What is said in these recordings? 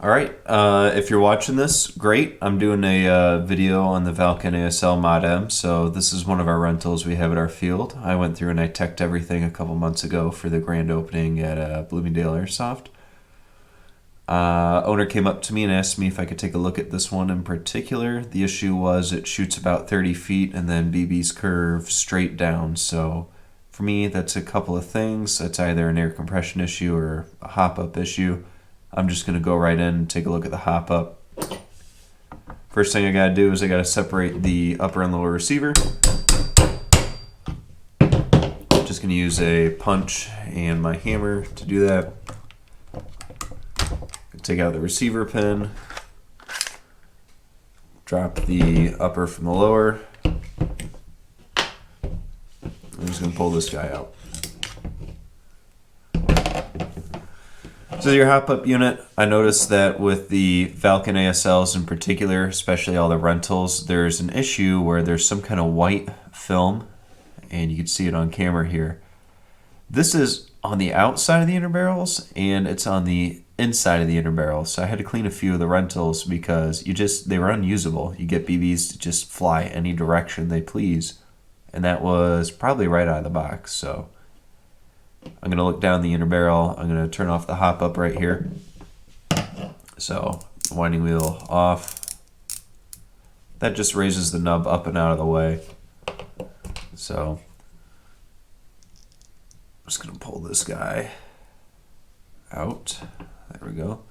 Alright, if you're watching this, great. I'm doing a video on the Valken ASL Mod M, so this is one of our rentals we have at our field. I went through and I teched everything a couple months ago for the grand opening at Bloomingdale Airsoft. Owner came up to me and asked me if I could take a look at this one in particular. The issue was it shoots about 30 feet and then BBs curve straight down, so for me that's a couple of things. It's either an air compression issue or a hop-up issue. I'm just going to go right in and take a look at the hop-up. First thing I got to do is I got to separate the upper and lower receiver. Just going to use a punch and my hammer to do that. Take out the receiver pin. Drop the upper from the lower. I'm just going to pull this guy out. So your hop-up unit, I noticed that with the Valken ASLs in particular, especially all the rentals, there's an issue where there's some kind of white film, and you can see it on camera here. This is on the outside of the inner barrels, and it's on the inside of the inner barrels. So I had to clean a few of the rentals because they were unusable. You get BBs to just fly any direction they please, and that was probably right out of the box. So I'm going to look down the inner barrel. I'm going to turn off the hop-up right here. So, winding wheel off. That just raises the nub up and out of the way. So, I'm just going to pull this guy out. There we go.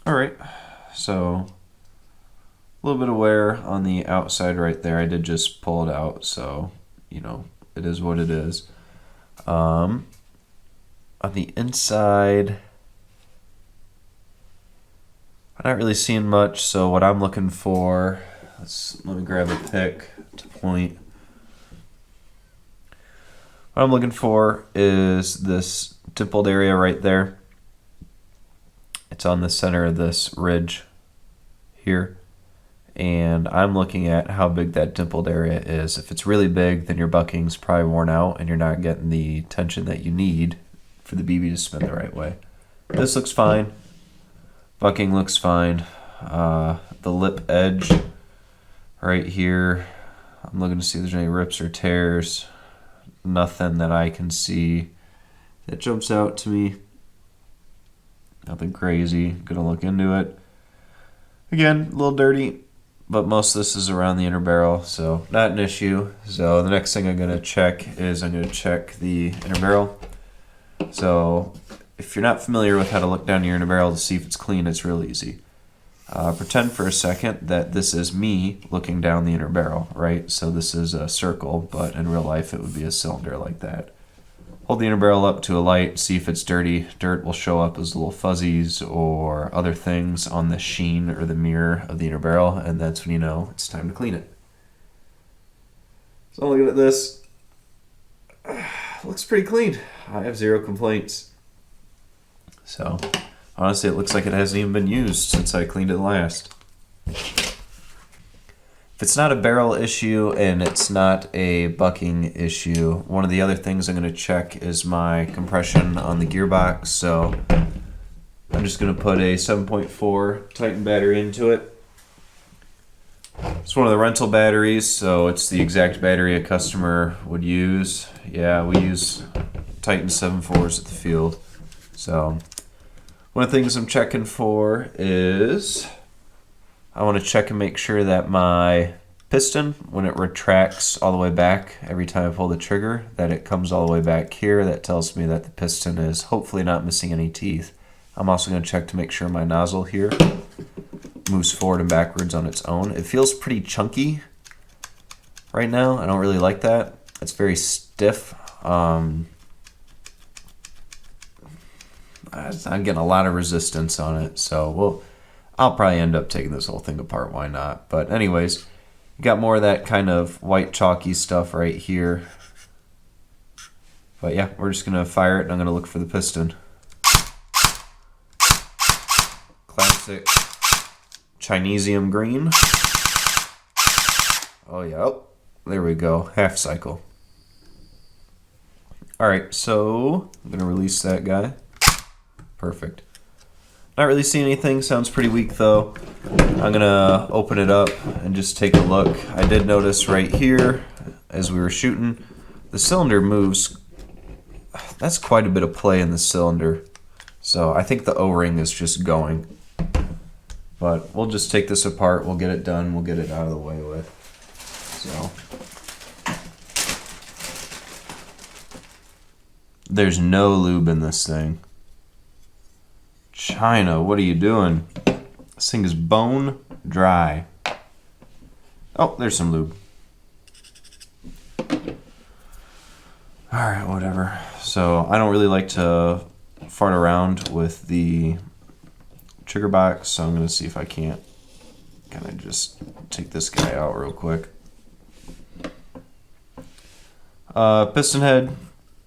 Alright, so a little bit of wear on the outside right there. I did just pull it out, so you know it is what it is. On the inside, I'm not really seeing much. So what I'm looking for, let me grab a pick to point. What I'm looking for is this dimpled area right there. It's on the center of this ridge here. And I'm looking at how big that dimpled area is. If it's really big, then your bucking's probably worn out and you're not getting the tension that you need for the BB to spin the right way. This looks fine. Bucking looks fine. The lip edge right here, I'm looking to see if there's any rips or tears. Nothing that I can see that jumps out to me. Nothing crazy. Gonna look into it. Again, a little dirty, but most of this is around the inner barrel, so not an issue. So the next thing I'm going to check is I'm going to check the inner barrel. So if you're not familiar with how to look down your inner barrel to see if it's clean, it's real easy. Pretend for a second that this is me looking down the inner barrel, right? So this is a circle, but in real life it would be a cylinder like that. Hold the inner barrel up to a light, see if it's dirty. Dirt will show up as little fuzzies or other things on the sheen or the mirror of the inner barrel, and that's when you know it's time to clean it. So looking at this, looks pretty clean. I have zero complaints. So honestly, it looks like it hasn't even been used since I cleaned it last. If it's not a barrel issue and it's not a bucking issue, one of the other things I'm going to check is my compression on the gearbox. So I'm just going to put a 7.4 Titan battery into it. It's one of the rental batteries, so it's the exact battery a customer would use. Yeah, we use Titan 7.4s at the field. So one of the things I'm checking for is I want to check and make sure that my piston, when it retracts all the way back every time I pull the trigger, that it comes all the way back here. That tells me that the piston is hopefully not missing any teeth. I'm also going to check to make sure my nozzle here moves forward and backwards on its own. It feels pretty chunky right now. I don't really like that. It's very stiff. I'm getting a lot of resistance on it, so I'll probably end up taking this whole thing apart. Why not? But anyways, you got more of that kind of white chalky stuff right here. But yeah, we're just going to fire it, and I'm going to look for the piston. Classic Chinesium green. Oh yeah, oh, there we go, half cycle. All right, so I'm gonna release that guy. Perfect. Not really seeing anything, sounds pretty weak though. I'm gonna open it up and just take a look. I did notice right here, as we were shooting, the cylinder moves. That's quite a bit of play in the cylinder. So I think the O-ring is just going. But we'll just take this apart, we'll get it done, we'll get it out of the way with. So there's no lube in this thing. China, what are you doing? This thing is bone dry. Oh, there's some lube. Alright, whatever. So I don't really like to fart around with the trigger box, so I'm going to see if I can't kind of just take this guy out real quick. Piston head,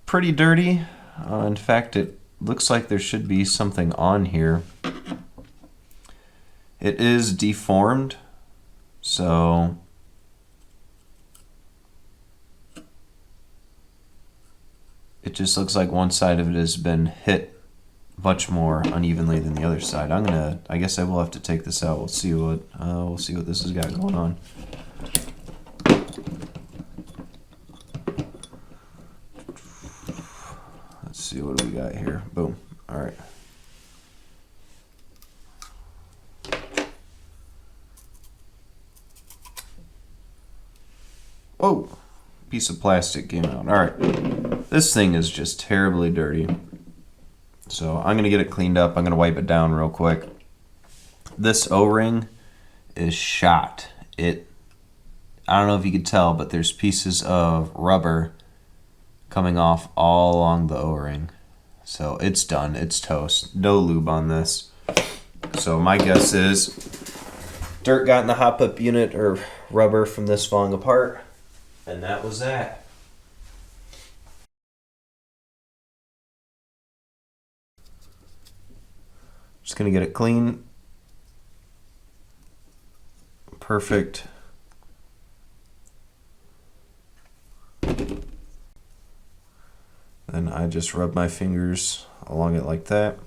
pretty dirty. In fact, it looks like there should be something on here. It is deformed, so it just looks like one side of it has been hit much more unevenly than the other side. I guess I will have to take this out. We'll see what this has got going on. Let's see, what do we got here? Boom. All right. Oh, piece of plastic came out. All right. This thing is just terribly dirty. So I'm going to get it cleaned up. I'm going to wipe it down real quick. This O-ring is shot. I don't know if you could tell, but there's pieces of rubber coming off all along the O-ring. So it's done. It's toast. No lube on this. So my guess is dirt got in the Hopup unit or rubber from this falling apart. And that was that. Just gonna get it clean. Perfect. Then I just rub my fingers along it like that.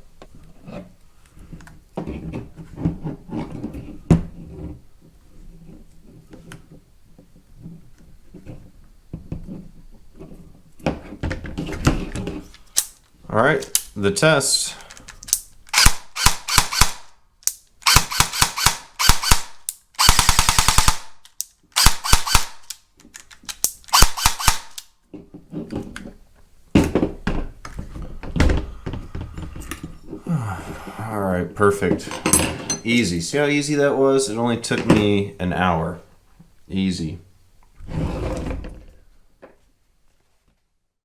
All right, the test. All right, perfect. Easy. See how easy that was? It only took me an hour. Easy.